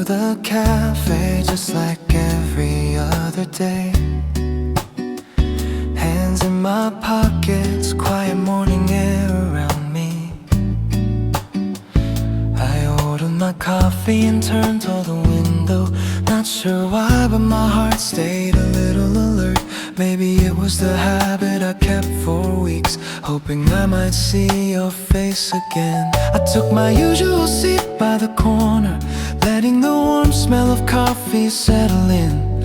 the cafe just like every other day. Hands in my pockets, quiet morning air around me. I ordered my coffee and turned to the window. Not sure why, but my heart stayed a little alert. Maybe it was the habit I kept for weeks, hoping I might see your face again. I took my usual seat by the corner, letting the warm smell of coffee settle in.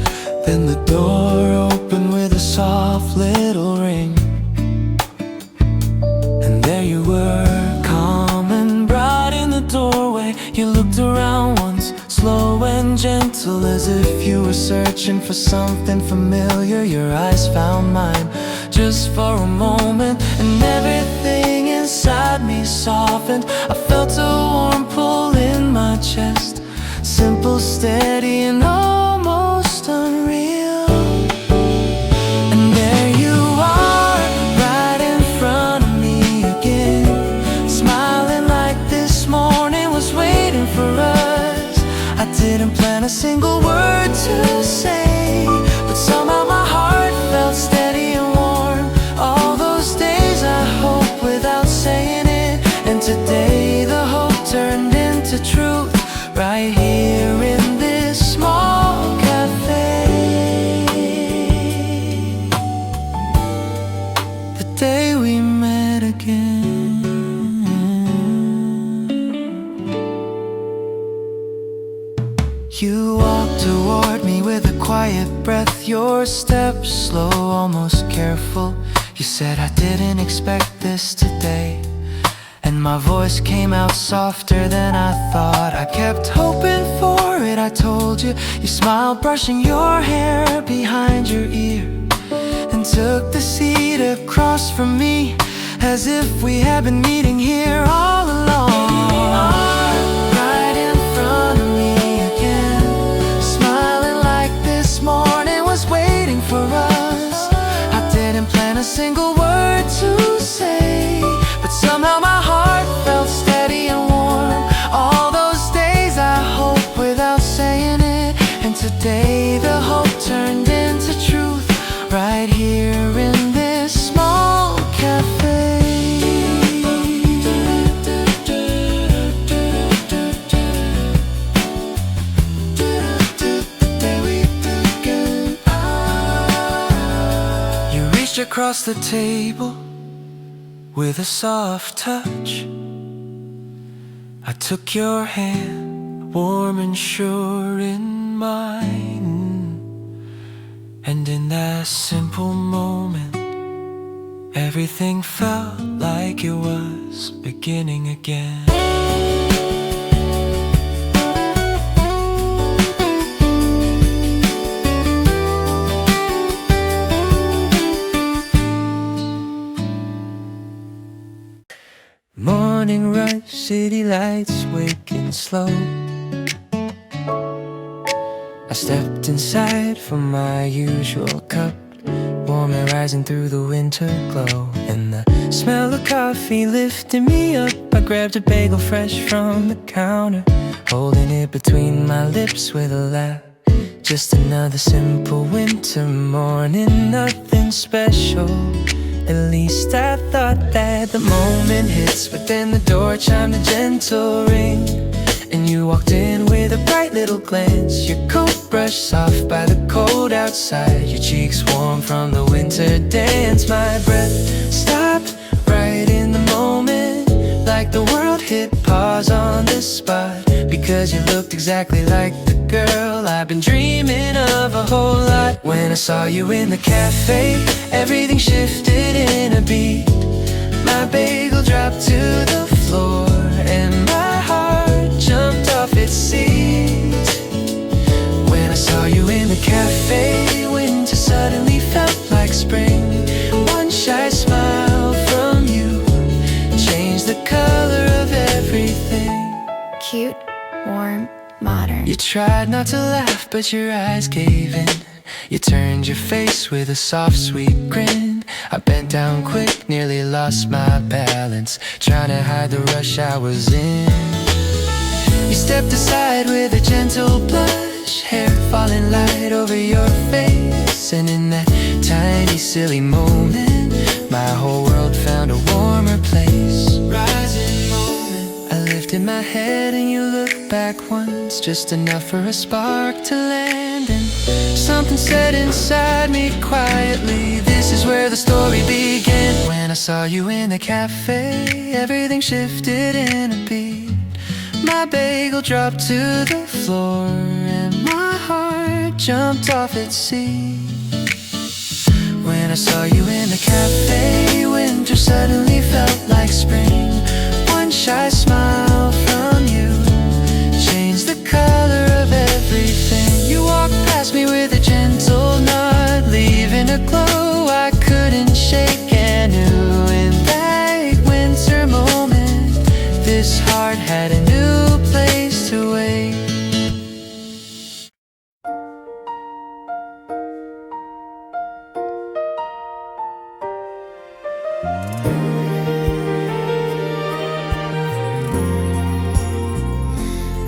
Then the door opened with a soft little ring, and there you were, calm and bright in the doorway. You looked around once, slow and gentle, as if you were searching for something familiar. Your eyes found mine just for a moment, and everything inside me softened. I felt a warm pull in my chest, simple, steady, and almost unreal. And there you are, right in front of me again, smiling like this morning was waiting for us. I didn't plan a single word to say, but somehow my heart felt steady and warm. All those days I hoped without saying it, and today the hope turned into truth, right here in this small cafe. The day we met again. You walked toward me with a quiet breath, your step slow, almost careful. You said, I didn't expect this today, and my voice came out softer than I thought. I kept hoping for it, I told you. You smiled, brushing your hair behind your ear, and took the seat across from me, as if we had been meeting here all along. Right in front of me again, smiling like this morning was waiting for us. I didn't plan a single word to say, but somehow my heart felt steady and warm. All those days I hoped without saying it, and today the hope turned into truth, right here in this small cafe. You reached across the table with a soft touch. I took your hand, warm and sure in mine, and in that simple moment, everything felt like it was beginning again. Morning rush, city lights waking slow. I stepped inside from my usual cup, warm air rising through the winter glow, and the smell of coffee lifted me up. I grabbed a bagel fresh from the counter, holding it between my lips with a laugh. Just another simple winter morning, nothing special. At least I thought that. The moment hits, but then the door chimed a gentle ring, and you walked in with a bright little glance. Your coat brushed soft by the cold outside, your cheeks warm from the winter dance. My breath stopped right in the moment, like the world hit pause on the spot, because you looked exactly like the girl I've been dreaming of a whole lot. When I saw you in the cafe, everything shifted in a beat. My bagel dropped to the floor, and my heart jumped off its seat. When I saw you in the cafe, winter suddenly felt like spring. One shy smile from you changed the color of everything. Cute, warm, modern. You tried not to laugh, but your eyes gave in. You turned your face with a soft, sweet grin. I bent down quick, nearly lost my balance, trying to hide the rush I was in. You stepped aside with a gentle blush, hair falling light over your face. And in that tiny silly moment, my whole world found a warmer place. Rising moment, I lifted my head and you looked back once, just enough for a spark to land. And something said inside me quietly, this is where the story began. When I saw you in the cafe, everything shifted in a beat. My bagel dropped to the floor and my heart jumped off its seat. When I saw you in the cafe, winter suddenly felt like spring. One shy smile from you changed the color of everything. You walked past me with a gentle nod, leaving a glow I couldn't shake. And knew in that winter moment, this heart had a new place to wait.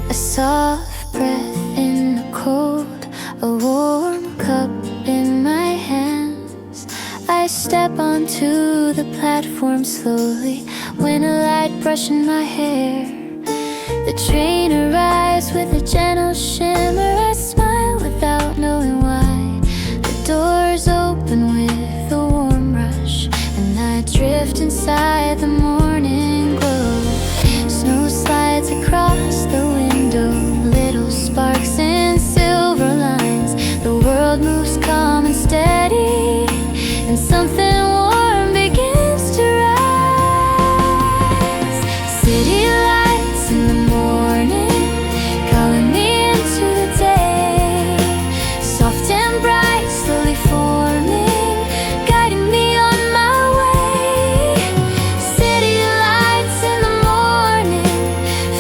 A soft breath in the cold, a warm cup in my hands. I step onto the platform slowly, when a light brushing my hair. The train arrives with a gentle shimmer. I smile without knowing why. The doors open with a warm rush, and I drift inside the morning glow. Snow slides across the window, little sparks and silver lines. The world moves calm and steady, and something warm begins to rise. City lights in the morning, calling me into the day. Soft and bright, slowly forming, guiding me on my way. City lights in the morning,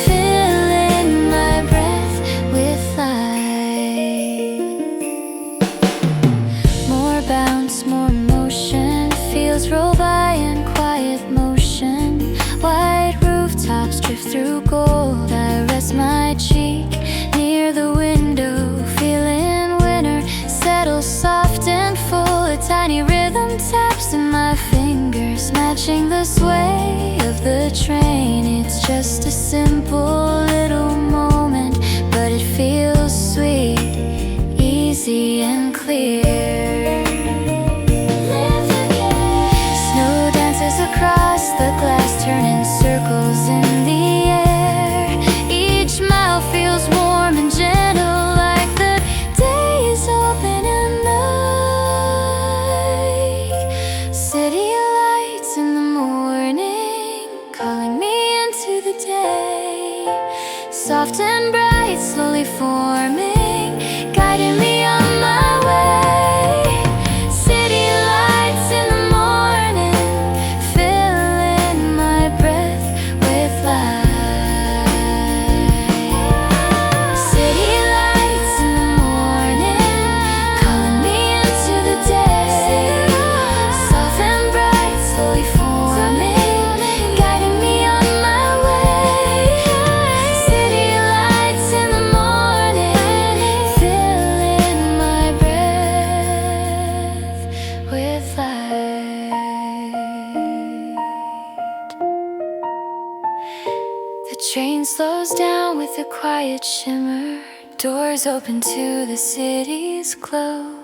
filling my breath with light. More bounce, more motion, fields roll by in quiet motion. White rooftops drift through gold. I rest my cheek near the window, feeling winter settle soft and full. A tiny rhythm taps in my fingers, matching the sway of the train. It's just a simple little moment, but it feels sweet, easy and clear. Snow dances across the glass, turning circles in the air. Each mile feels warm and gentle, like the day is open and night. City lights in the morning, calling me into the day. Soft and bright, slowly forming, guiding me on my way. City lights in the morning, filling my breath with light. City lights in the morning, calling me into the day. Soft and bright, slowly forming, guiding me on my way. City lights in the morning, filling my breath with light. The train slows down with a quiet shimmer. Doors open to the city's glow.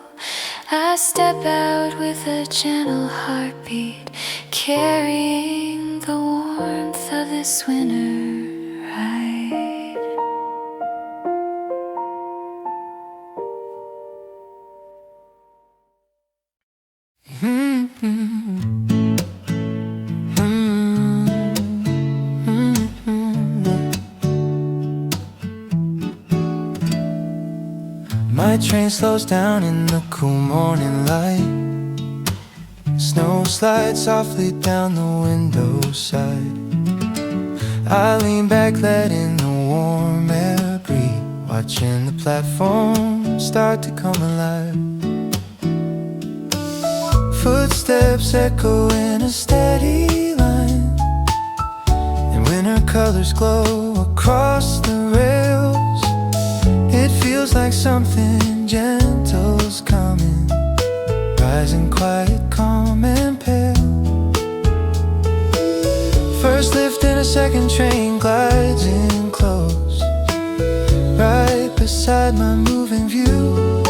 I step out with a gentle heartbeat, carrying the warmth of this winter ride. My train slows down in the cool morning light. Snow slides softly down the window side. I lean back, letting the warm air breathe, watching the platform start to come alive. Footsteps echo in a steady line, and winter colors glow across the rails. It feels like something gentle's coming, rising quiet, calm and pale. First lift and a second train glides in close, right beside my moving view.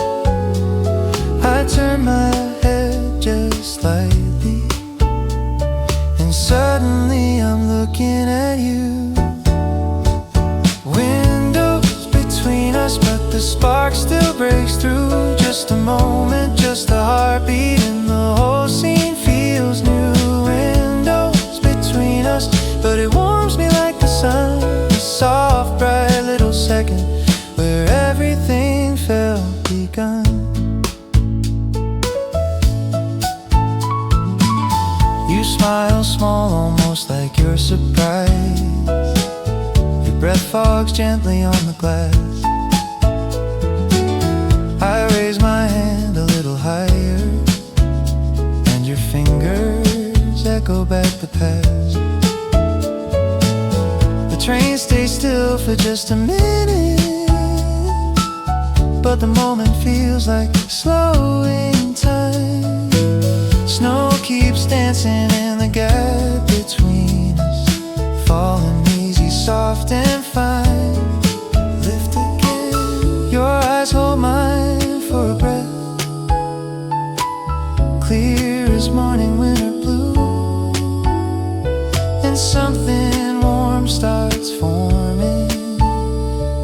I turn my head just slightly, and suddenly I'm looking at you. Windows between us, but the spark still breaks through. Just a moment, just a heartbeat, and the whole scene feels new. Windows between us, but it warms me like the sun. A soft, bright little second where everything felt begun. You smile small, almost like you're surprised. Your breath fogs gently on the glass. I raise my hand a little higher, and your fingers echo back the past. The train stays still for just a minute, but the moment feels like slowing time. Snow keeps dancing in the gap between us, falling easy, soft and fine. Lift again. Your eyes hold mine for a breath, clear as morning winter blue. And something warm starts forming,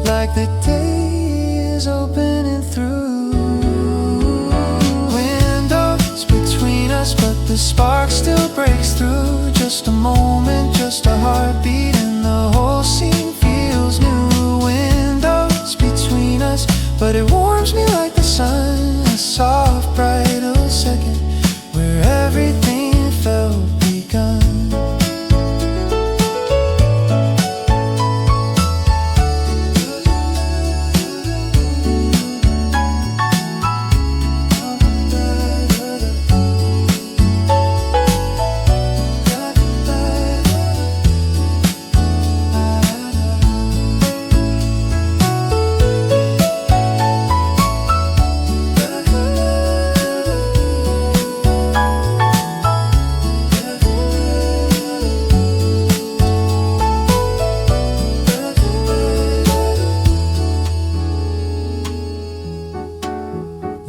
like the day is opening through. But the spark still breaks through. Just a moment, just a heartbeat, and the whole scene feels new. Windows between us, but it warms me like the sun. A soft, bright little second where everything felt begun.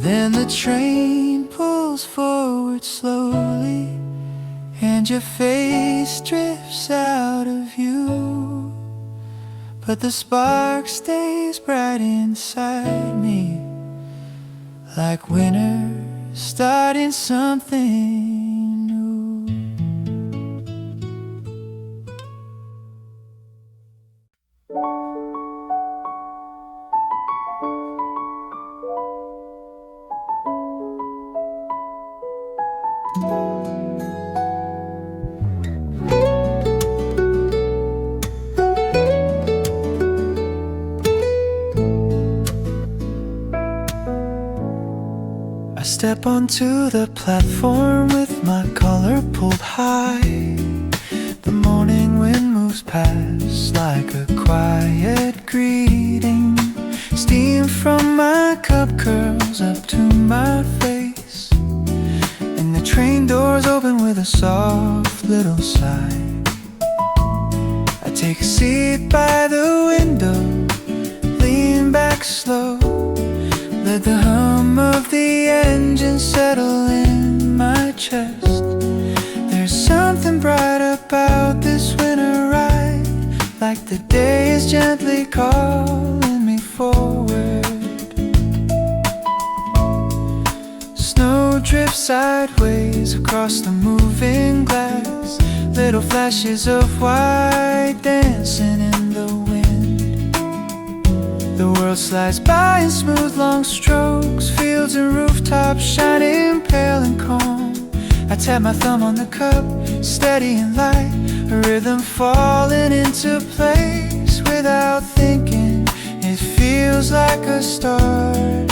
Then the train pulls forward slowly, and your face drifts out of view. But the spark stays bright inside me, like winter starting something new. I step onto the platform with my collar pulled high. The morning wind moves past like a quiet greeting. Steam from my cup curls up to my face, and the train doors open with a soft little sigh. I take a seat by the window, lean back slow, let the hum of the engine settle in my chest. There's something bright about this winter ride, like the day is gently calling me forward. Snow drifts sideways across the moving glass, little flashes of white dancing in the wind. The world slides by in smooth long strokes, fields and rooftops shining pale and calm. I tap my thumb on the cup, steady and light, a rhythm falling into place without thinking. It feels like a start,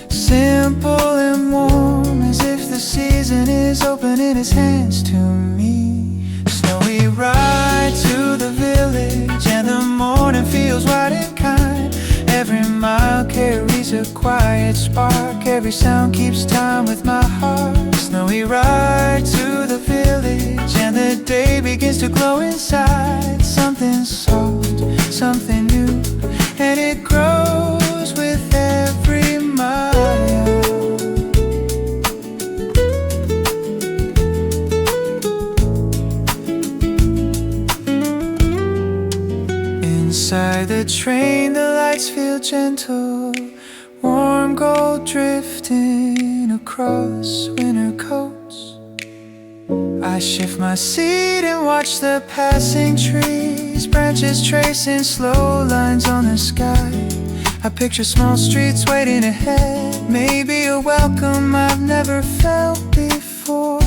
simple and warm, as if the season is opening its hands to me. Snowy ride to the village, and the morning morning feels white and kind. Every mile carries a quiet spark. Every sound keeps time with my heart. Snowy ride to the village, and the day begins to glow inside. Something soft, something new, and it grows with every mile. Inside the train, the lights feel gentle. Warm gold drifting across winter coats. I shift my seat and watch the passing trees, branches tracing slow lines on the sky. I picture small streets waiting ahead, maybe a welcome I've never felt before.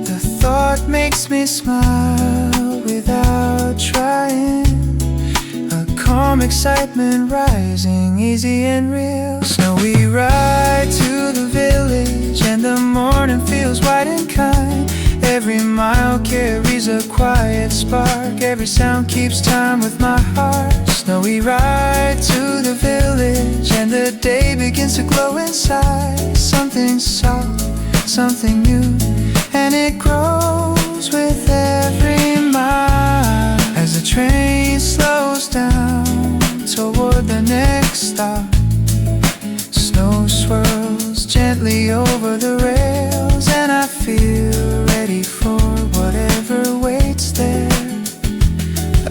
The thought makes me smile without trying. Calm excitement rising, easy and real. Snowy ride to the village, and the morning feels white and kind. Every mile carries a quiet spark. Every sound keeps time with my heart. Snowy ride to the village, and the day begins to glow inside. Something soft, something new, and it grows with every mile. As the train slows down toward the next stop, snow swirls gently over the rails, and I feel ready for whatever waits there.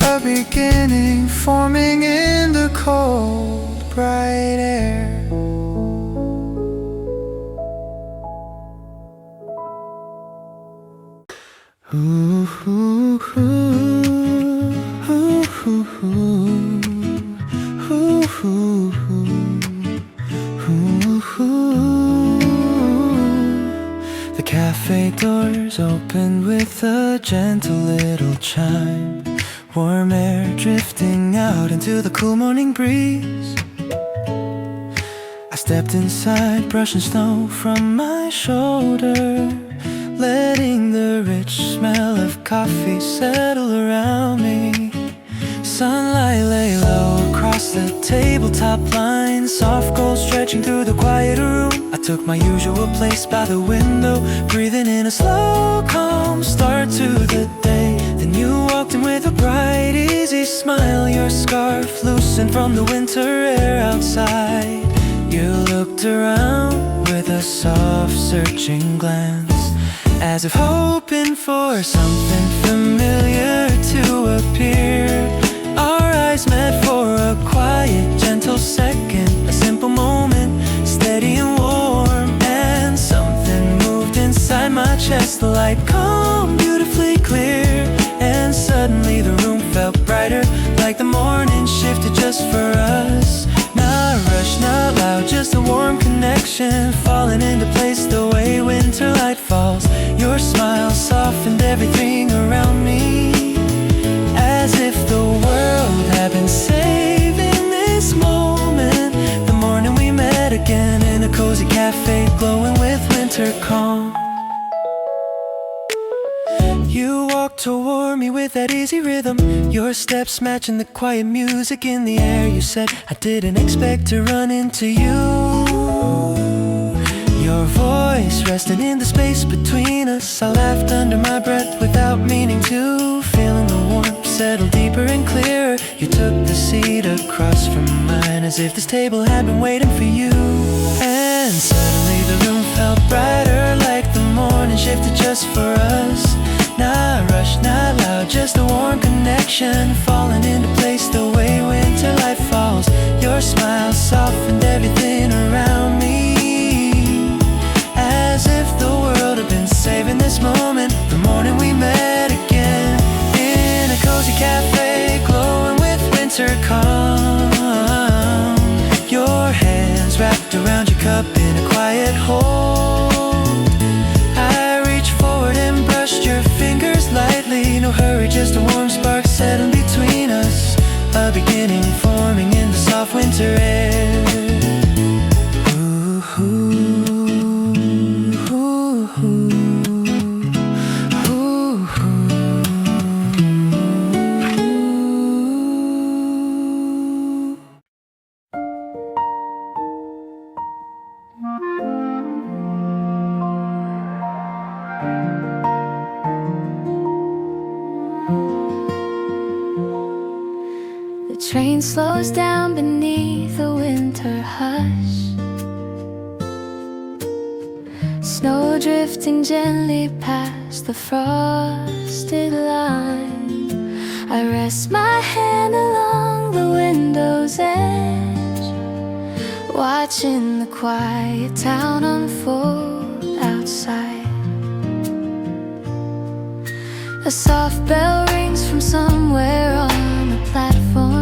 A beginning forming in the cold, bright air. Ooh, ooh, ooh. The cafe doors open with a gentle little chime. Warm air drifting out into the cool morning breeze. I stepped inside, brushing snow from my shoulder, letting the rich smell of coffee settle around me. Sunlight lay low across the tabletop line, soft gold stretching through the quiet room. I took my usual place by the window, breathing in a slow, calm start to the day. Then you walked in with a bright, easy smile, your scarf loosened from the winter air outside. You looked around with a soft, searching glance, as if hoping for something familiar to appear. Our eyes met for a quiet, gentle second, a simple moment, steady and warm. And something moved inside my chest, the light calm, beautifully clear. And suddenly the room felt brighter, like the morning shifted just for us. Not rushed, not loud, just a warm connection, falling into place the way winter light falls. Your smile softened everything around me, as if the world had been saving this moment. The morning we met again in a cozy cafe, glowing with winter calm. You walked toward me with that easy rhythm, your steps matching the quiet music in the air. You said, I didn't expect to run into you. Your voice resting in the space between us. I laughed under my breath without meaning to, feeling the warmth settle deeper and clearer. You took the seat across from mine, as if this table had been waiting for you. And suddenly the room felt brighter, like the morning shifted just for us. Not rushed, not loud, just a warm connection, falling into place the way winter light falls. Your smile softened everything around me, as if the world had been saving this moment. The morning we met again in a cozy cafe, glowing with winter calm. Your hands wrapped around your cup in a quiet hold. I reached forward and brushed your fingers lightly. No hurry, just a warm spark settled between us, a beginning forming in the soft winter air. Ooh, ooh. slows down beneath the winter hush. Snow drifting gently past the frosted line. I rest my hand along the window's edge, watching the quiet town unfold outside. A soft bell rings from somewhere on the platform,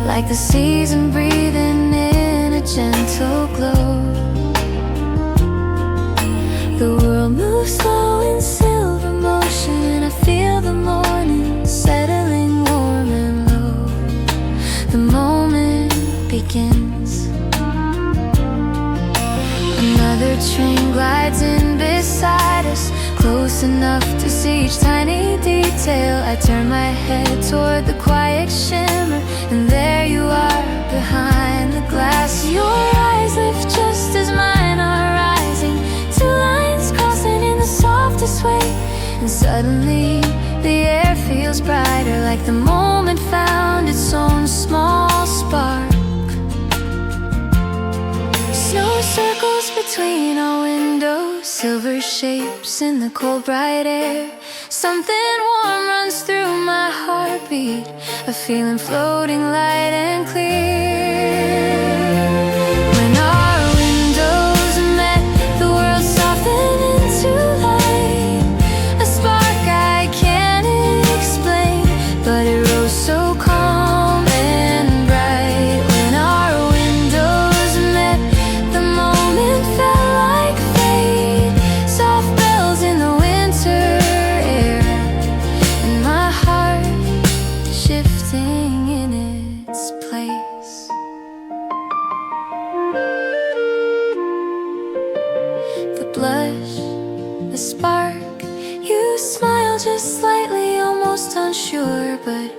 like the season breathing in a gentle glow. The world moves slow in silver motion, and I feel the morning settling warm and low. The moment begins. Another train glides in beside us, close enough to see each tiny detail. I turn my head toward the quiet shimmer, and there you are behind the glass. Your eyes lift just as mine are rising, two lines crossing in the softest way. And suddenly the air feels brighter, like the moment found its own small spark. Snow circles between our windows, silver shapes in the cold bright air. Something warm runs through my heartbeat, a feeling floating light and clear. When our windows met, the world softened into light. A spark I can't explain, but it rose so calm and bright. When our windows met, the moment felt like fate. Soft bells in the winter air, and my heart shifting in its place. The blush, the spark, you smile just slightly, almost unsure, but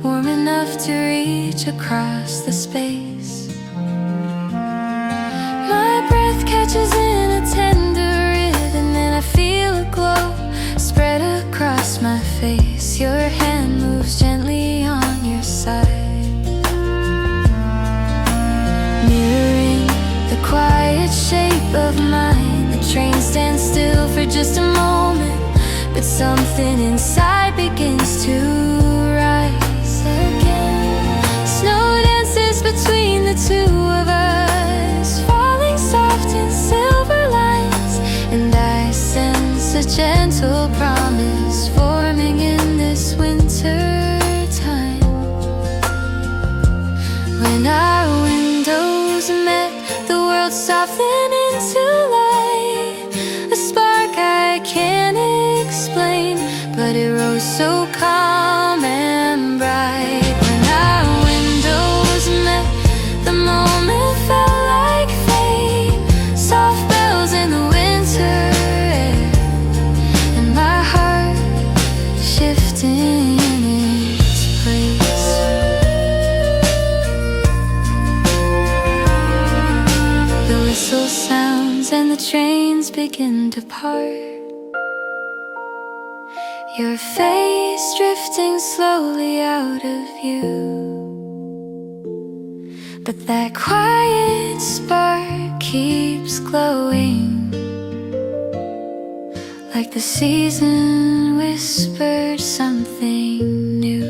warm enough to reach across the space. My breath catches in a tender rhythm, and I feel a glow spread across my face. Your hand moves gently on your side, mirroring the quiet shape of mine. The train stands still for just a moment, but something inside begins to rise again. Snow dances between the two of us, falling soft in silver lines, and I sense a gentle promise forming in this winter time. When our windows met, the world softened into light. A spark I can't explain, but it rose so calm and bright. When our windows met, the moment felt like fate. Soft bells in the winter air, and my heart shifting in its place. The whistle sounds and the trains begin to part. Your face drifting slowly out of view, but that quiet spark keeps glowing, like the season whispered something new.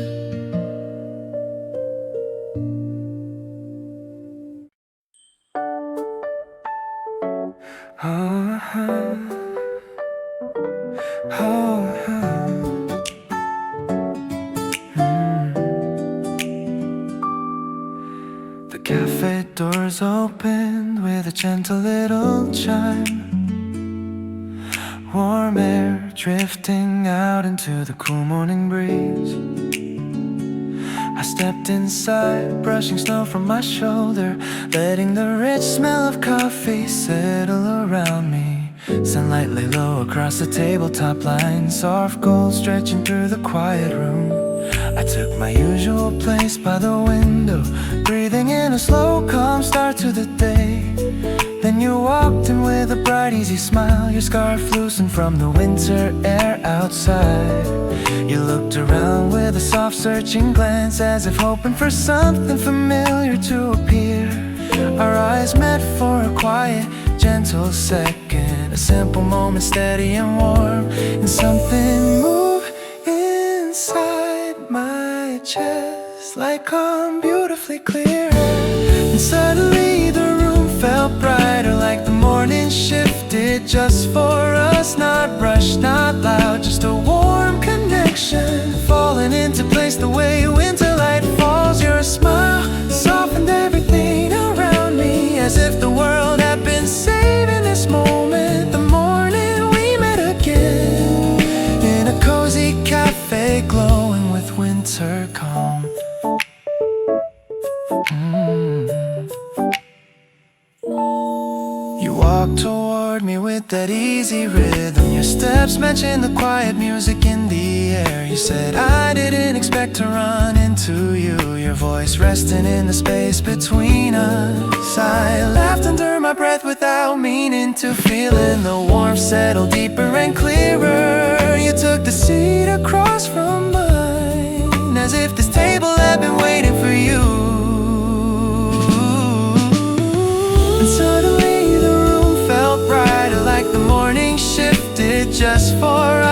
The cafe doors opened with a gentle little chime. Warm air drifting out into the cool morning breeze. I stepped inside, brushing snow from my shoulder, letting the rich smell of coffee settle around me. Sunlight lay low across the tabletop line, soft gold stretching through the quiet room. I took my usual place by the window, breathing in a slow, calm start to the day. Then you walked in with a bright, easy smile, your scarf loosened from the winter air outside. You looked around with a soft, searching glance, as if hoping for something familiar to appear. Our eyes met for a quiet, gentle second, a simple moment, steady and warm, and something moved inside my chest, like calm, beautifully clear. And suddenly the room felt brighter, like the morning shifted just for us. Not rushed, not loud, just a warm connection, falling into place the way winter light falls. Your smile softened everything around me, as if the world had been saving this moment. The morning we met again, in a cozy cafe glowing with winter calm. You walked toward me with that easy rhythm, your steps matching the quiet music in the air. You said I didn't expect to run into you, your voice resting in the space between us. I laughed under my breath without meaning to, feeling the warmth settle deeper and clearer. You took the seat across from mine, as if this table had been waiting for you. And suddenly the room felt brighter, like the morning shifted just for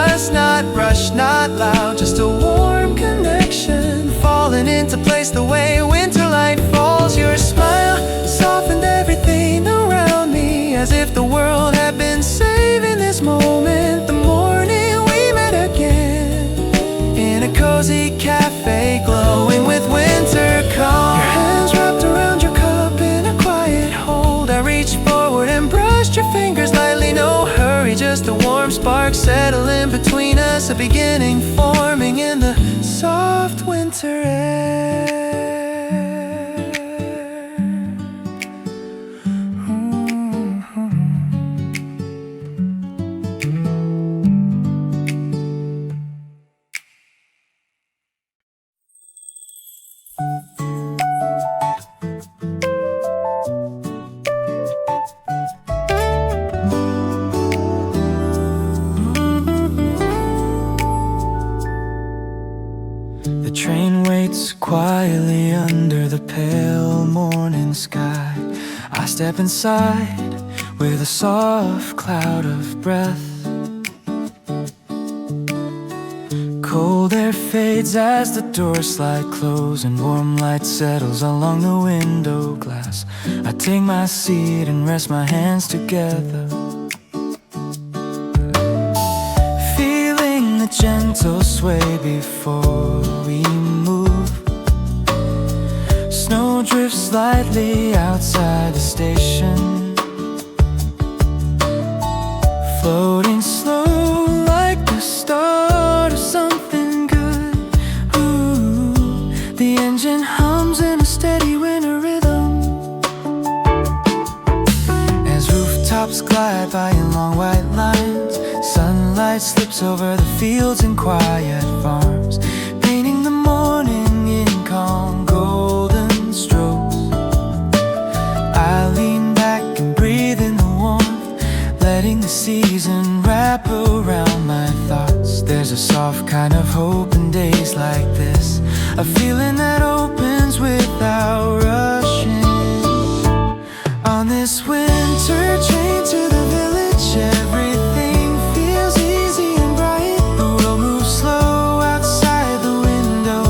us. Not rushed, not loud, just a warm connection, falling into place the way winter light falls. Your smile softened everything around me, as if the world had been saving this moment. The morning we met again, in a cozy cafe glowing with winter calm. Your hands wrapped around your cup in a quiet hold. I reached forward and brushed your fingers lightly, no hurry, just a warm spark settling between us, a beginning forming in the soft winter air. The train waits quietly under the pale morning sky. I step inside with a soft cloud of breath. Cold air fades as the doors slide close, and warm light settles along the window glass. I take my seat and rest my hands together, feeling the gentle sway before we move. Snow drifts slightly outside the station, floating slow like the start of something good. Ooh, the engine hums in a steady winter rhythm, as rooftops glide by in long white lines. Sunlight slips over the fields and quiet farms, painting the morning in calm golden strokes. I lean back and breathe in the warmth, letting the season wrap around my thoughts. There's a soft kind of hope in days like this, a feeling that opens without rushing. On this winter train to the village, everything feels easy and bright. The world moves slow outside the window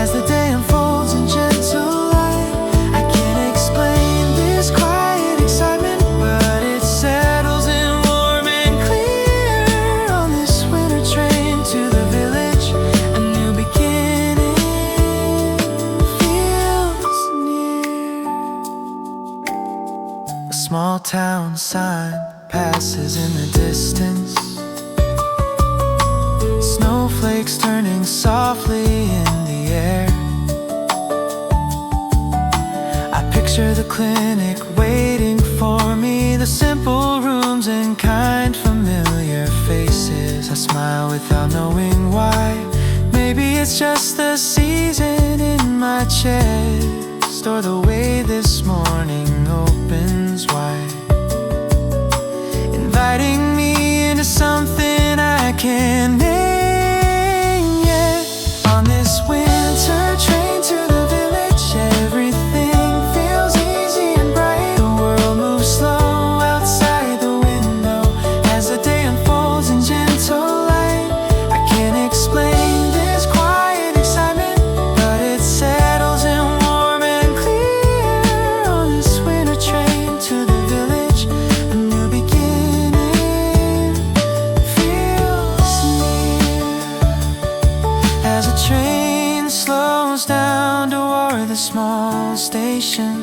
as the day unfolds in gentle light. I can't explain this quiet excitement, but it settles in warm and clear. On this winter train to the village, a new beginning feels near. A small town sign passes in the distance, snowflakes turning softly in the air. I picture the clinic waiting for me, the simple rooms and kind familiar faces. I smile without knowing why. Maybe it's just the season my chest, or the way this morning opens wide, inviting me into something I can't name yet. On this winter train to the village, everything feels easy and bright. The world moves slow outside the window as the day unfolds in gentle light. I can't explain this quiet excitement, but it settles in warm and clear. On this winter train to the village, a new beginning feels near. As a train slows down toward the small station,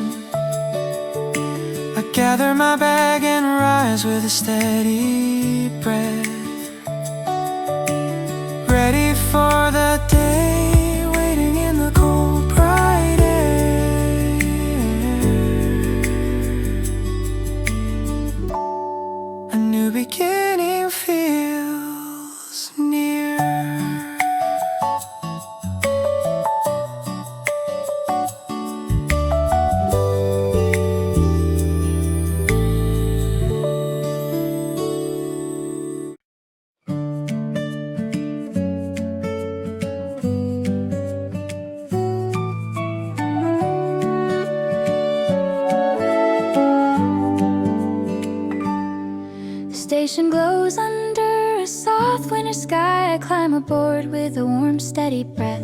I gather my bag and rise with a steady breath, ready for the day, waiting in the cold bright air. A new beginning feels near. The station glows under a soft winter sky. I climb aboard with a warm, steady breath.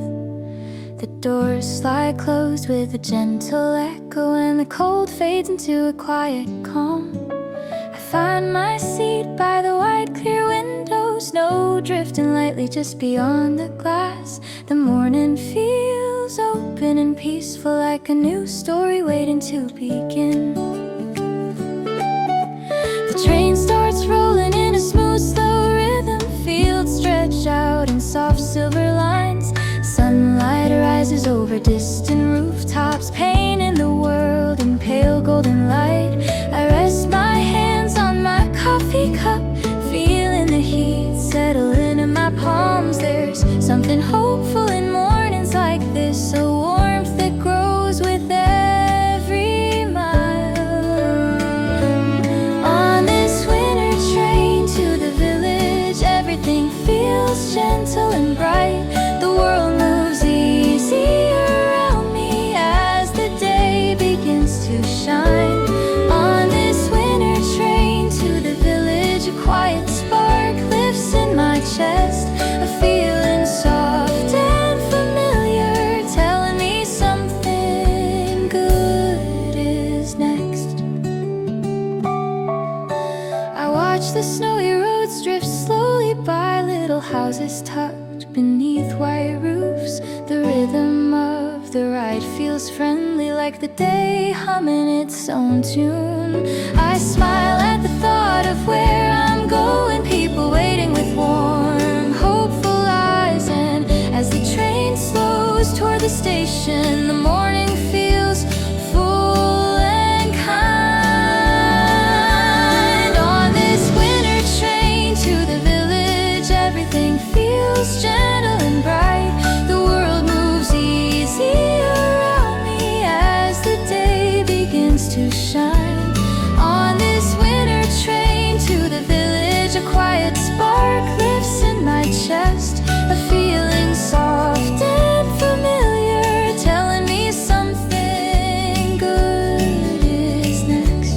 The doors slide closed with a gentle echo, and the cold fades into a quiet calm. I find my seat by the wide, clear window, snow drifting lightly just beyond the glass. The morning feels open and peaceful, like a new story waiting to begin. The train starts rolling in a smooth, slow rhythm. Fields stretch out in soft silver lines. Sunlight rises over distant rooftops, painting the world in pale golden light. I rest my hands on my coffee cup, feeling the heat settle into my palms. There's something hopeful in mornings like this, a warmth that grows with every mile. On this winter train to the village, everything feels gentle and bright. The world moves easy around me as the day begins to shine. On this winter train to the village, a quiet spark lifts in my chest, a feeling soft and familiar, telling me something good is next. I watch the snowy roads drift slowly by, little houses tucked beneath white roofs. The rhythm of the ride feels friendly, like the day humming its own tune. I smile at the thought of where I'm going, people waiting with warm, hopeful eyes. And as the train slows toward the station, the morning feels full and kind. On this winter train to the village, everything feels gentle and bright. The world moves easy around me as the day begins to shine. On this winter train to the village, a quiet spark lifts in my chest, a feeling soft and familiar, telling me something good is next.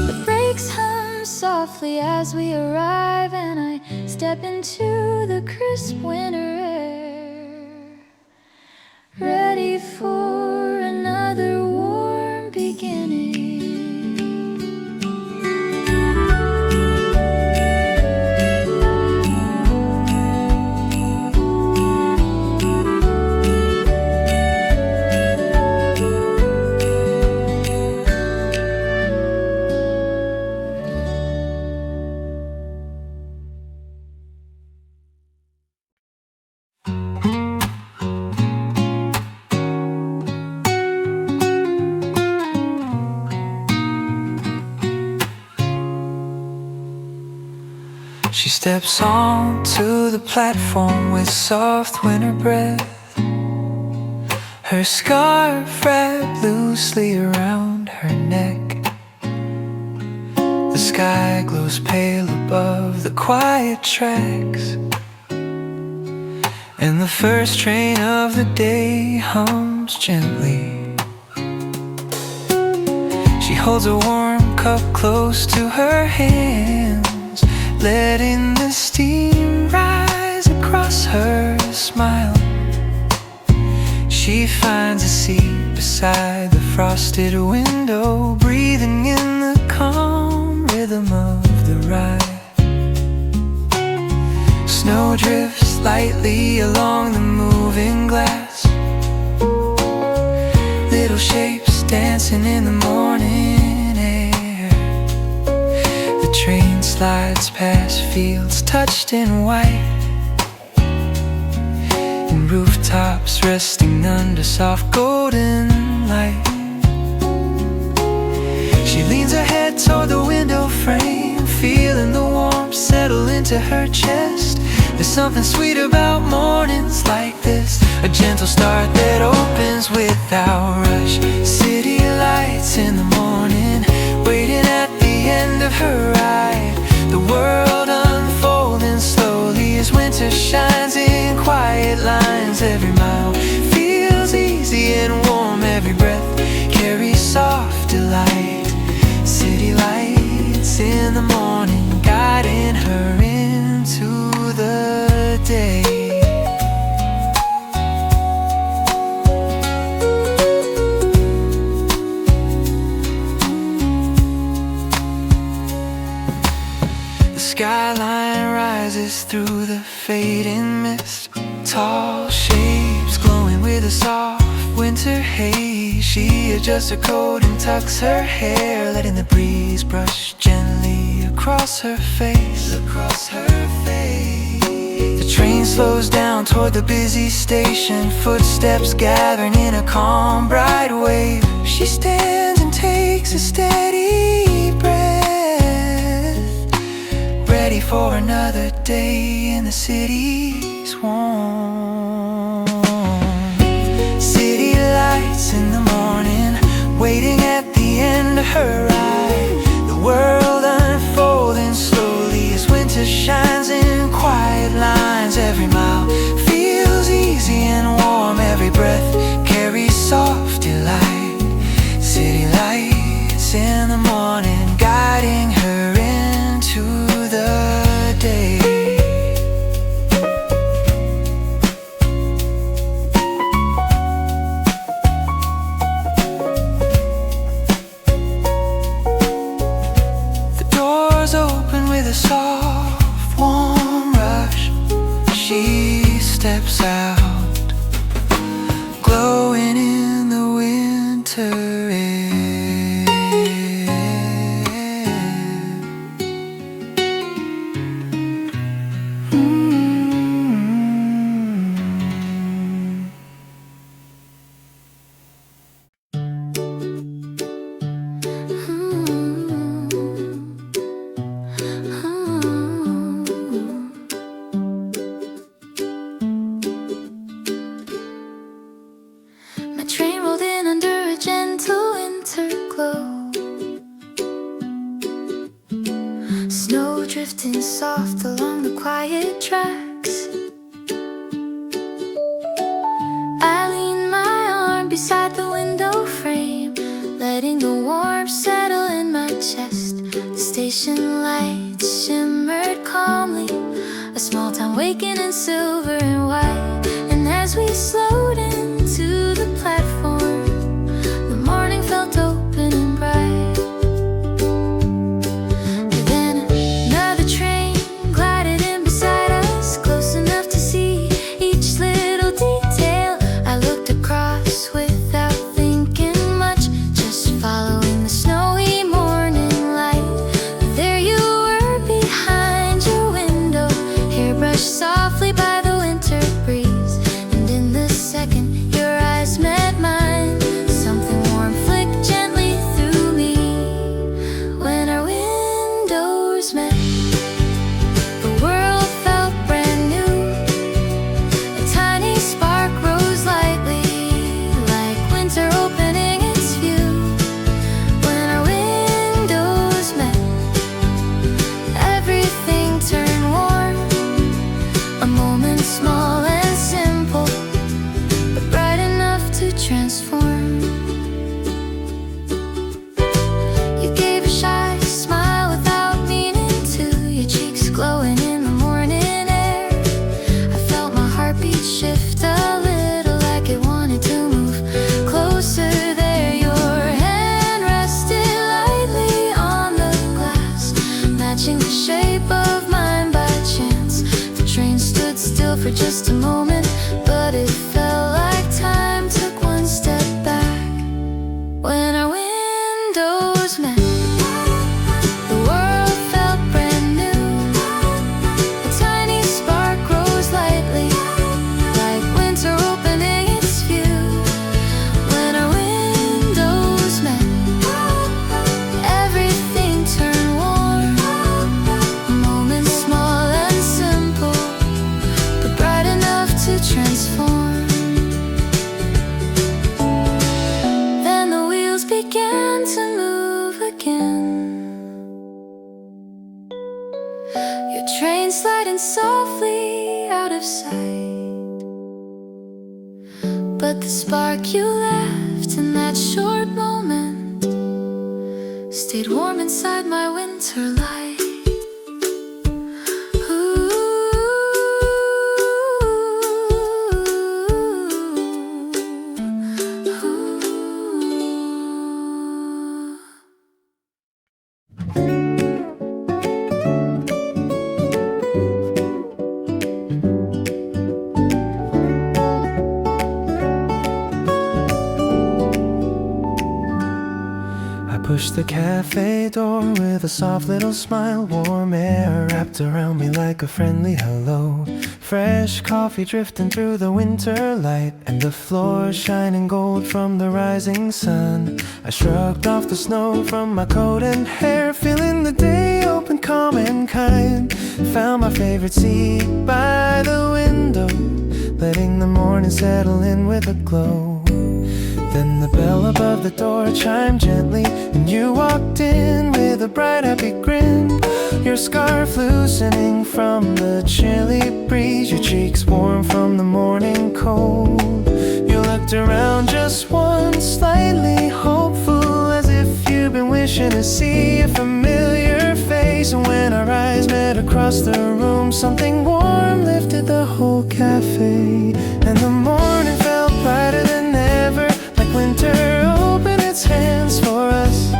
The brakes hum softly as we arrive, and I step into the crisp winter air, ready for another warm beginning. She steps onto the platform with soft winter breath, her scarf wrapped loosely around her neck. The sky glows pale above the quiet tracks, and the first train of the day hums gently. She holds a warm cup close to her hands, letting the steam rise across her smile. She finds a seat beside the frosted window, breathing in the calm rhythm of the ride. Snow drifts lightly along the moving glass, little shapes dancing in the morning air. The train slides past fields touched in white, and rooftops resting under soft golden light. She leans her head toward the window frame, feeling the warmth settle into her chest. There's something sweet about mornings like this, a gentle start that opens without rush. City lights in the morning, waiting at the end of her ride. The world unfolding slowly as winter shines in quiet lines. Every mile feels easy and warm, every breath carries soft delight. City lights in the morning, guiding her into the day. The skyline rises through the fading mist, tall shapes glowing with a soft winter haze. She adjusts her coat and tucks her hair, letting the breeze brush gently across her face. The train slows down toward the busy station, footsteps gathering in a calm, bright wave. She stands and takes a steady breath, ready for another day in the city's warm. City lights in the morning, waiting at the end of her ride. The world unfolding slowly as winter shines in quiet lines. Every mile feels easy and warm, every breath carries soft delight. City lights in the morning, guiding her into the day. Open with a soft, warm rush. She steps out, glowing in the winter air. Train rolled in under a gentle winter glow, snow drifting soft along the quiet tracks. I lean my arm beside the window frame, letting the warmth settle in my chest. The station lights shimmered calmly, a small town waking in silver and white. And as we slowed into the platform, the morning felt open and bright. And then another train glided in beside us, close enough to see each little detail. I looked across without thinking much, just following the snowy morning light. There you were behind your window, hair brushed softly by the winter breeze. And in the second just a moment, but it felt like time took one step back. When our windows met, the world felt brand new. A tiny spark rose lightly, like winter opening its view. When our windows met, everything turned warm. Moments small and simple, but bright enough to transform. Then the wheels began to move again. Your train sliding softly out of sight, but the spark you left in that short moment stayed warm inside my winter light. I pushed the cafe door with a soft little smile. Warm air wrapped around me like a friendly hello. Fresh coffee drifting through the winter light, and the floor shining gold from the rising sun. I shrugged off the snow from my coat and hair, feeling the day open, calm and kind. Found my favorite seat by the window, letting the morning settle in with a glow. Then the bell above the door chimed gently, and you walked in with a bright, happy grin. Your scarf loosening from the chilly breeze, your cheeks warm from the morning cold. You looked around just once, slightly hopeful, as if you'd been wishing to see a familiar face. And when our eyes met across the room, something warm lifted the whole cafe. And the morning felt brighter than ever, winter opened its hands for us.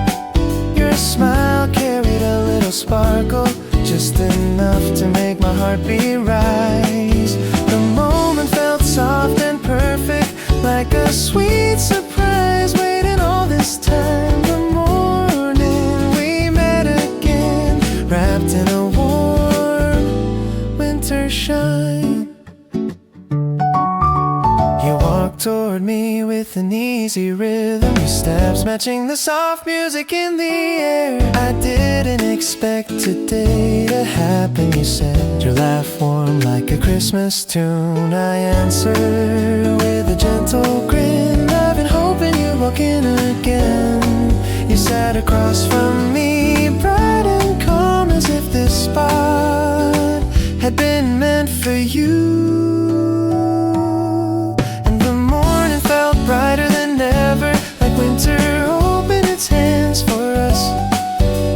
Your smile carried a little sparkle, just enough to make my heartbeat rise. The moment felt soft and perfect, like a sweet surprise, waiting all this time. The morning we met again, wrapped in a warm winter shine. You walked toward me with an easy rhythm, your steps matching the soft music in the air. I didn't expect today to happen, you said, your laugh warm like a Christmas tune. I answered with a gentle grin, I've been hoping you'd walk in again. You sat across from me, bright and calm, as if this spot had been meant for you. Brighter than ever, like winter opened its hands for us.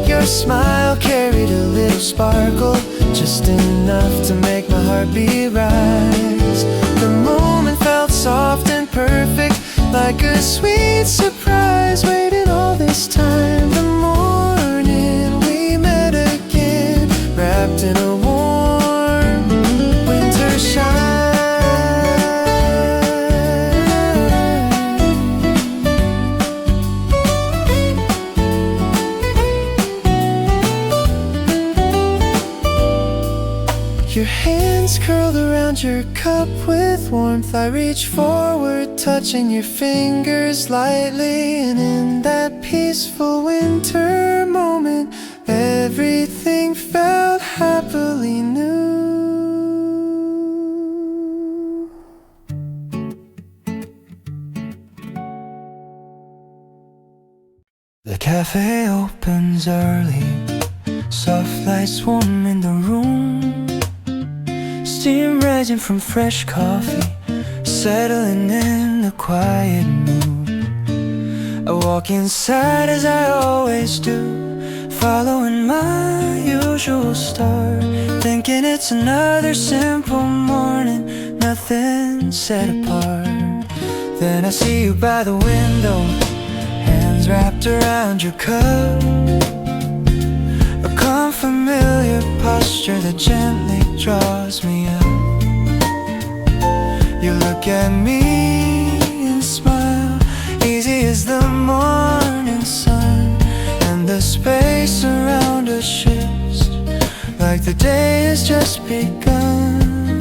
Your smile carried a little sparkle, just enough to make my heartbeat rise. The moment felt soft and perfect, like a sweet surprise, waiting all this time. The morning we met again, wrapped in a warm winter shine. Your hands curled around your cup with warmth. I reach forward, touching your fingers lightly. And in that peaceful winter moment, everything felt happily new. The cafe opens early, soft lights warm in the room. Steam rising from fresh coffee, settling in a quiet mood. I walk inside as I always do, following my usual star, thinking it's another simple morning, nothing set apart. Then I see you by the window, hands wrapped around your cup, a calm familiar posture that gently draws me up. look at me and smile, easy as the morning sun, and the space around us shifts like the day has just begun.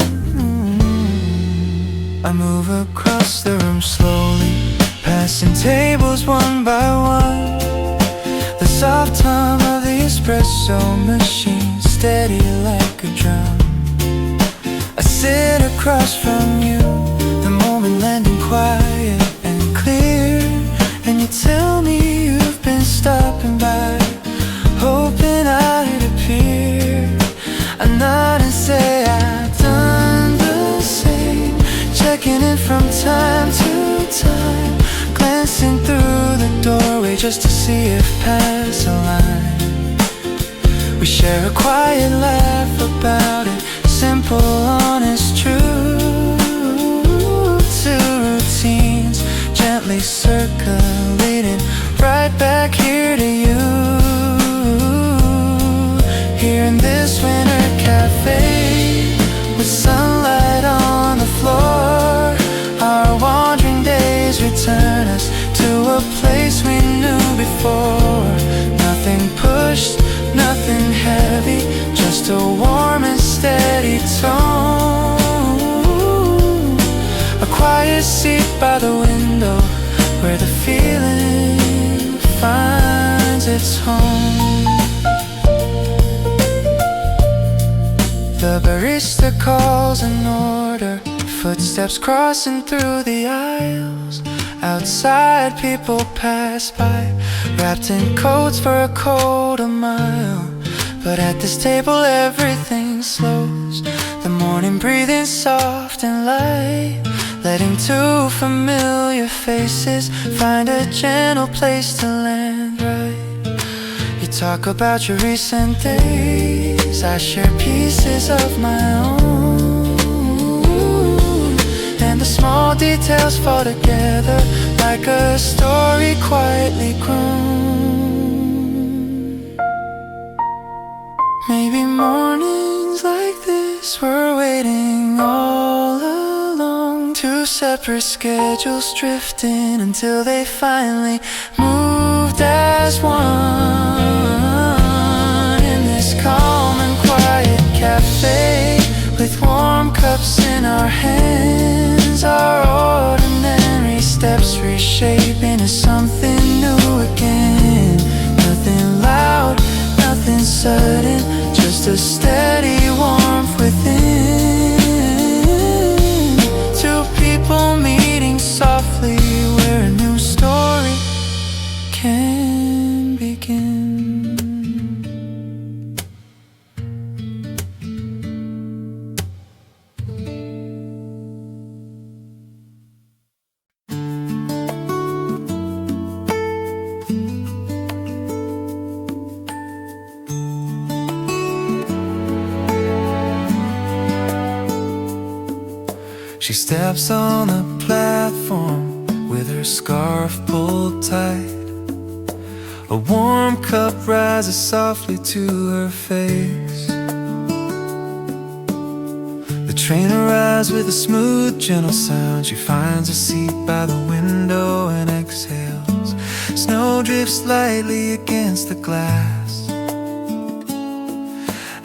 I move across the room slowly, passing tables one by one. The soft hum of the espresso machine, steady like a drum. I sit across from you, the moment landing quiet and clear, and you tell me you've been stopping by, hoping I'd appear. I nod and say I've done the same, checking in from time to time, glancing through the doorway just to see if paths align. We share a quiet laugh about it, simple, honest truth. Two routines gently circulating right back here to you. Here in this winter cafe, with sunlight on the floor, our wandering days return us to a place we knew before. Nothing pushed, nothing heavy, just a warm and steady tone. A quiet seat by the window where the feeling finds its home. The barista calls an order, footsteps crossing through the aisles. Outside people pass by, wrapped in coats for a cold a mile. But at this table everything slows, the morning breathing soft and light, letting two familiar faces find a gentle place to land right. You talk about your recent days, I share pieces of my own, and the small details fall together like a story quietly grown. Maybe mornings like this were waiting all along, two separate schedules drifting until they finally moved as one. In this calm and quiet cafe, with warm cups in our hands, our ordinary steps reshaping into something new again. Nothing loud, nothing sudden, just a steady warmth within. Two people meeting softly where a new story can begin. She steps on the platform with her scarf pulled tight. A warm cup rises softly to her face. The train arrives with a smooth, gentle sound. She finds a seat by the window and exhales. Snow drifts lightly against the glass,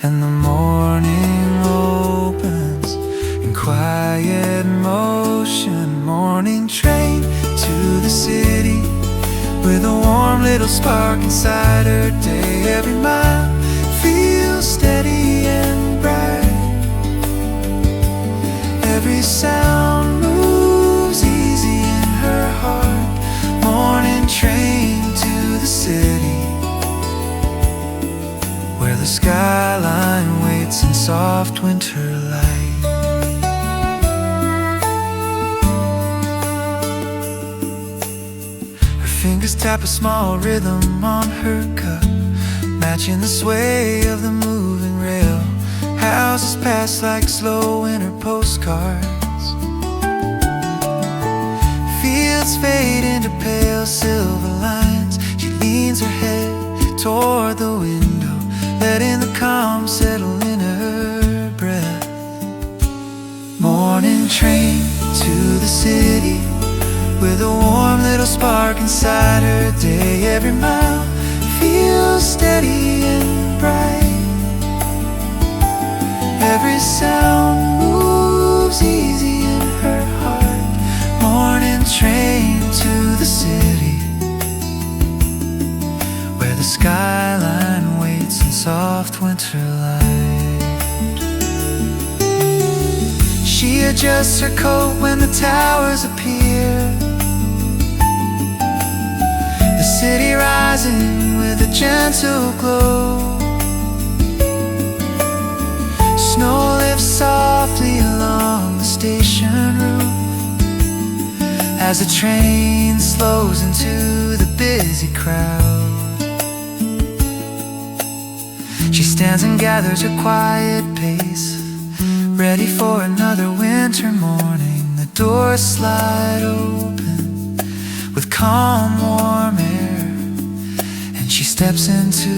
and the morning opens in quiet motion. Morning train to the city with a warm little spark inside her day. Every mile feels steady and bright. Every sound moves easy in her heart. Morning train to the city where the skyline waits in soft winter light. Fingers tap a small rhythm on her cup, matching the sway of the moving rail. Houses pass like slow winter postcards. Fields fade into pale silver lines. She leans her head toward the window, letting the calm settle in her breath. Morning train to with a warm little spark inside her day. Every mile feels steady and bright. Every sound moves easy in her heart. Morning train to the city, where the skyline waits in soft winter light. She adjusts her coat when the towers appear, the city rising with a gentle glow. Snow lifts softly along the station roof as the train slows into the busy crowd. She stands and gathers her quiet pace, ready for another winter morning. The doors slide open with calm, warm air, and she steps into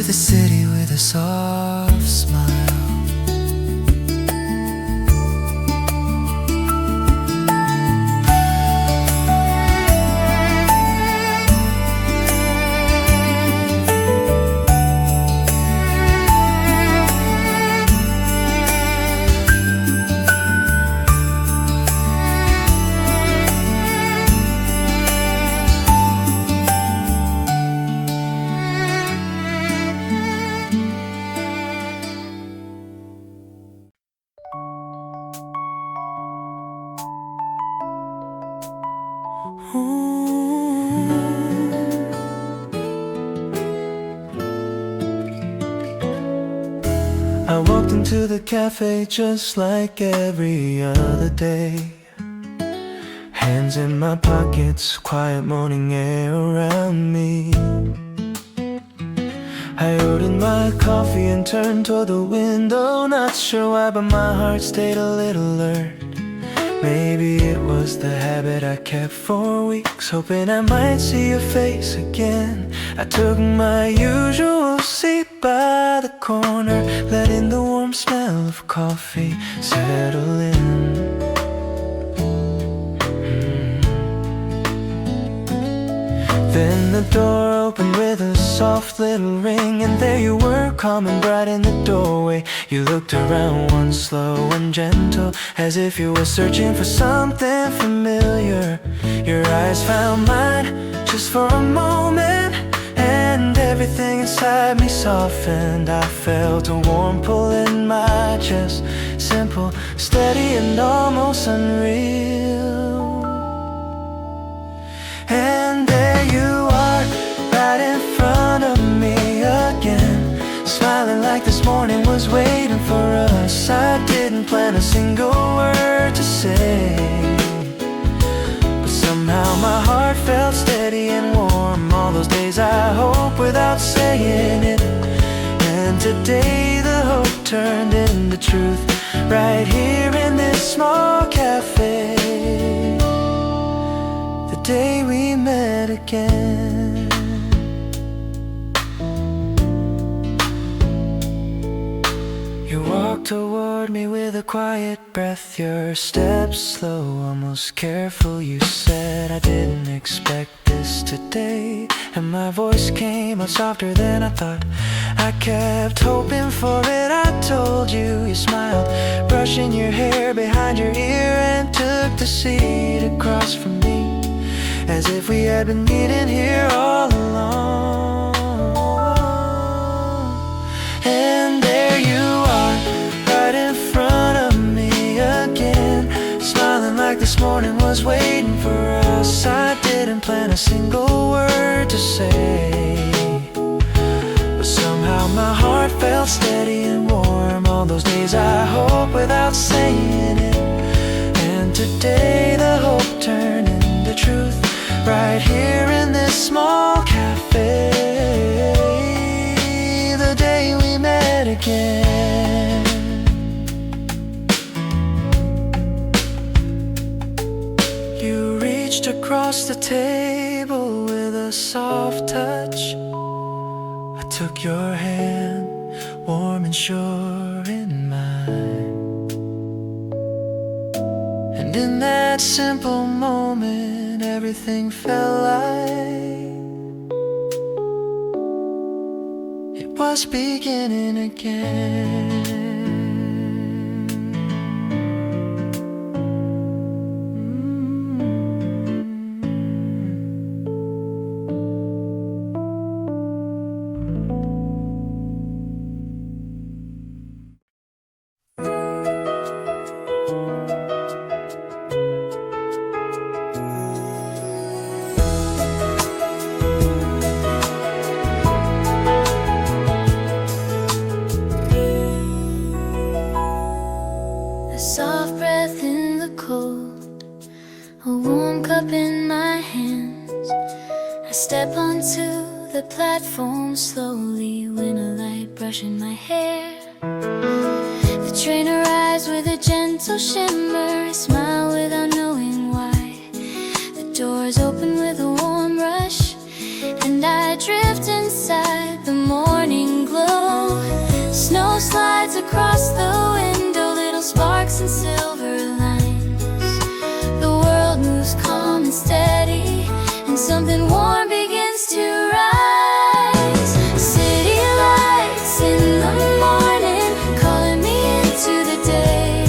the city with a soft smile. I walked into the cafe just like every other day, hands in my pockets, quiet morning air around me. I ordered my coffee and turned toward the window, not sure why, but my heart stayed a little alert. Maybe it was the habit I kept for weeks, hoping I might see your face again. I took my usual seat by the corner, letting the warm smell of coffee settle in. Then the door opened with a soft little ring, and there you were, calm and bright in the doorway. You looked around once, slow and gentle, as if you were searching for something familiar. Your eyes found mine just for a moment, and everything inside me softened. I felt a warm pull in my chest, simple, steady and almost unreal. And there you are, right in front of me again, smiling like this morning was waiting for us. I didn't plan a single word to say, but somehow my heart felt steady and warm. All those days I hope without saying it, and today the hope turned into truth, right here in this small cafe. The day we met again. You walked toward me with a quiet breath, your steps slow, almost careful. You said, I didn't expect this today, and my voice came out softer than I thought. I kept hoping for it, I told you. You smiled, brushing your hair behind your ear, and took the seat across from me, as if we had been meeting here all along. And there you are, right in front of me again, smiling like this morning was waiting for us. I didn't plan a single word to say, but somehow my heart felt steady and warm. All those days I hope without saying it, and today the hope turned into truth, right here in this small cafe. The day we met again. You reached across the table with a soft touch. I took your hand, warm and sure in mine, and And in that simple moment, everything felt like it was beginning again. Soft breath in the cold, a warm cup in my hands. I step onto the platform slowly when a light brushing my hair. The train arrives with a gentle shimmer, I smile without knowing why. The doors open with a warm rush, and I drift inside the morning glow. Snow slides across the window, little sparks and silver lines. The world moves calm and steady, and something warm begins to rise. City lights in the morning, calling me into the day.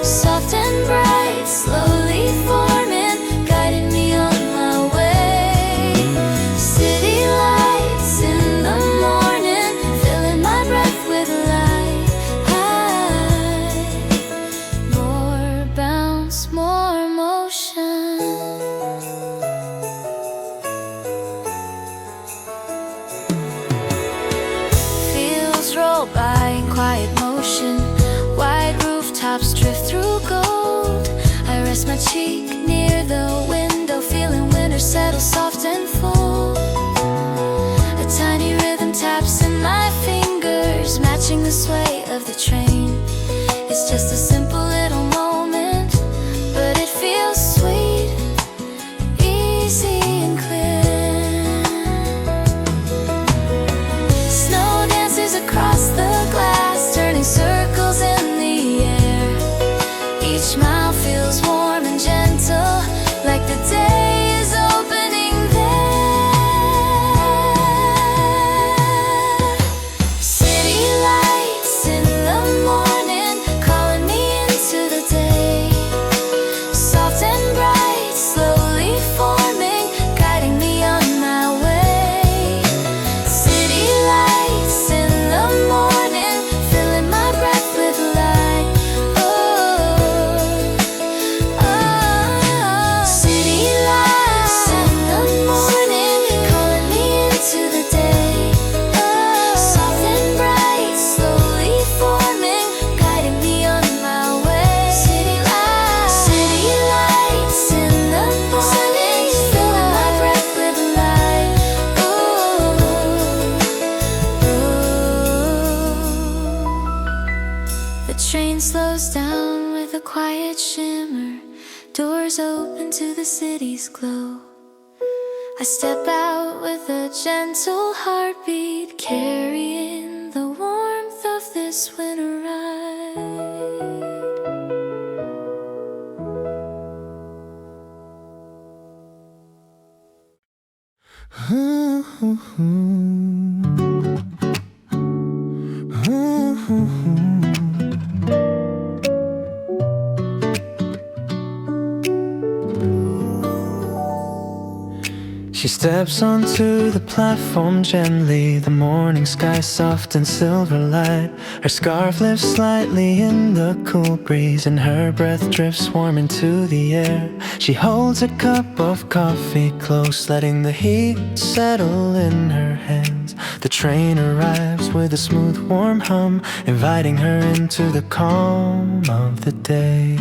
Soft and bright, slowly forming, guiding me on my way. City lights in the morning, filling my breath with light. More bounce, more motion. Fields roll by in quiet motion, wide rooftops drift through gold. I rest my cheek near the window, feeling winter settle soft and full. A tiny rhythm taps in my fingers, matching the sway of the train. It's just a simple little moment, but it feels sweet, easy and clear. Snow dances across the glass, turning circles in the air. Each mile feels warm and gentle, like the day is opening there. City lights in the morning, calling me into the day. Soft and bright, slowly forming, guiding me on my way. City lights in the morning, filling my breath with light. City lights in the morning, calling me into the day. Soft and bright, slowly forming, guiding me on my way. City lights in the morning, filling my breath with light. The train slows down with a quiet shimmer, doors open to the city's glow. I step out with a gentle heartbeat, carrying the warmth of this winter ride. She steps onto the platform gently, the morning sky soft and silver light. Her scarf lifts slightly in the cool breeze, and her breath drifts warm into the air. She holds a cup of coffee close, letting the heat settle in her hands. The train arrives with a smooth warm hum, inviting her into the calm of the day.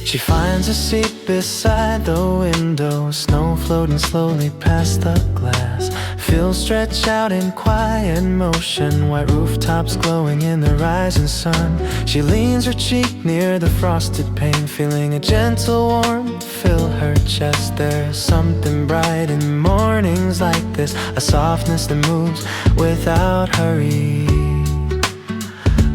She finds a seat beside the window, snow floating slowly past the glass. Fields stretch out in quiet motion, white rooftops glowing in the rising sun. She leans her cheek near the frosted pane, feeling a gentle warmth fill her chest. There's something bright in mornings like this, a softness that moves without hurry.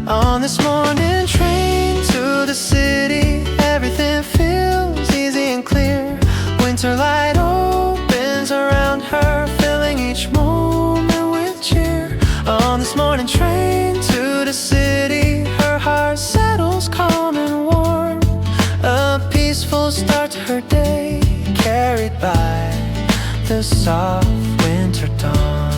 On this morning train to the city, everything feels easy and clear. Winter light opens around her, filling each moment with cheer. On this morning train to the city, her heart settles calm and warm. A peaceful start to her day, carried by the soft winter dawn.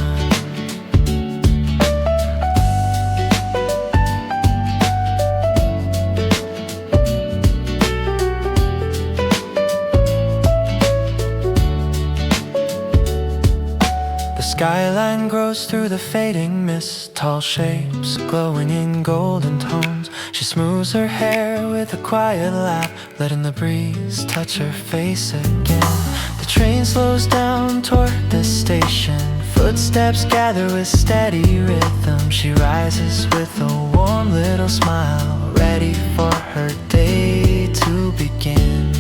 Skyline grows through the fading mist, tall shapes glowing in golden tones. She smooths her hair with a quiet laugh, letting the breeze touch her face again. The train slows down toward the station, footsteps gather with steady rhythm. She rises with a warm little smile, ready for her day to begin.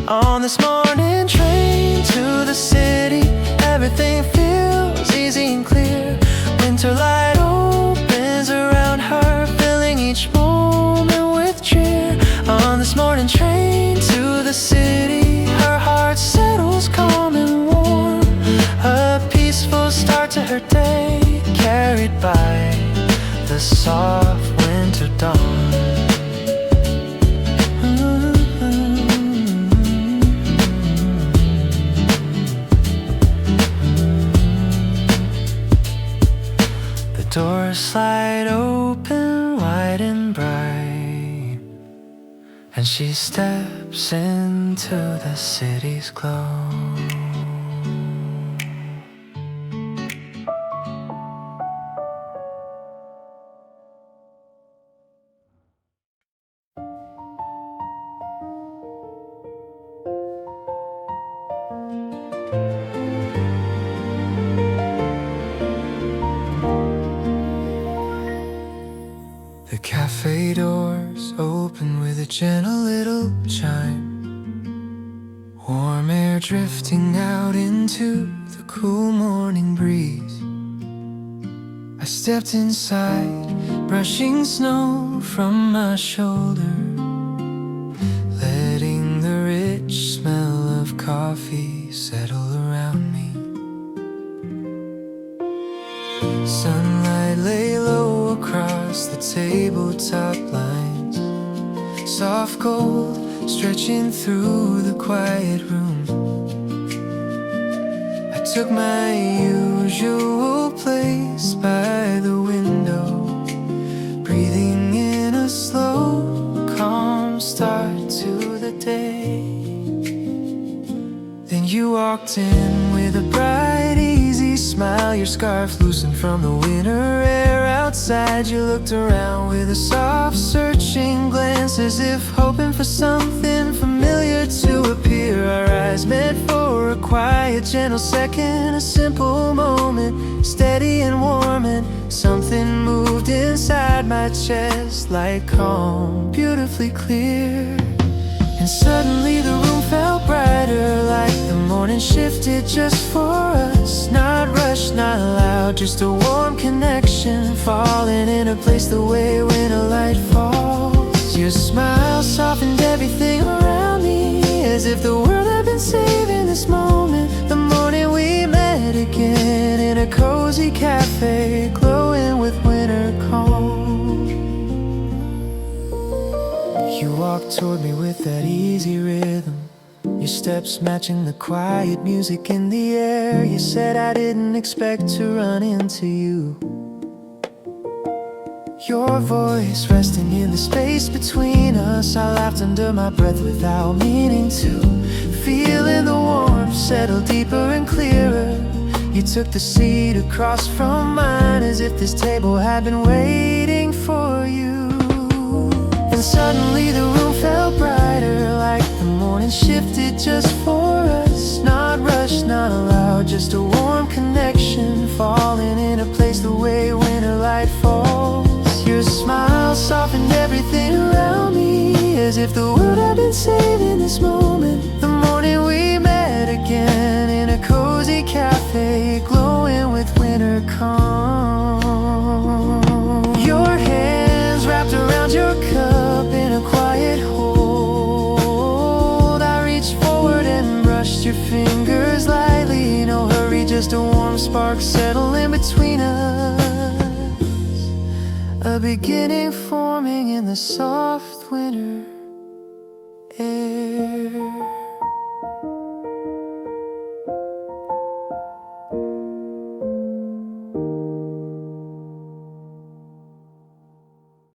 On this morning train to the city, everything feels easy and clear. Winter light opens around her, filling each moment with cheer. On this morning train to the city, her heart settles calm and warm. A peaceful start to her day, carried by the soft winter dawn. Doors slide open wide and bright, and she steps into the city's glow. The cafe doors open with a gentle little chime, warm air drifting out into the cool morning breeze. I stepped inside, brushing snow from my shoulder, letting the rich smell of coffee settle around me. Sunlight lay low across the tabletop lines, soft gold stretching through the quiet room. I took my usual place by the window, breathing in a slow, calm start to the day. Then you walked in with a bright, easy smile, your scarf loosened from the winter air outside. You looked around with a soft, searching glance, as if hoping for something familiar to appear. Our eyes met for a quiet, gentle second, a simple moment, steady and warm, and something moved inside my chest, like calm, beautifully clear. And suddenly the room felt brighter, like the morning shifted just for us. Not rushed, not loud, just a warm connection, falling in a place the way when a light falls. Your smile softened everything around me, as if the world had been saving this moment. The morning we met again in a cozy cafe, glowing with winter calm. You walked toward me with that easy rhythm, your steps matching the quiet music in the air. You said I didn't expect to run into you, your voice resting in the space between us. I laughed under my breath without meaning to, feeling the warmth settle deeper and clearer. You took the seat across from mine, as if this table had been waiting for you. And suddenly the room felt brighter, like the morning shifted just for us. Not rushed, not loud, just a warm connection, falling in a place the way winter light falls. Your smile softened everything around me, as if the world had been saving this moment. The morning we met again in a cozy cafe, glowing with winter calm. Your hair just a warm spark settling between us, a beginning forming in the soft winter.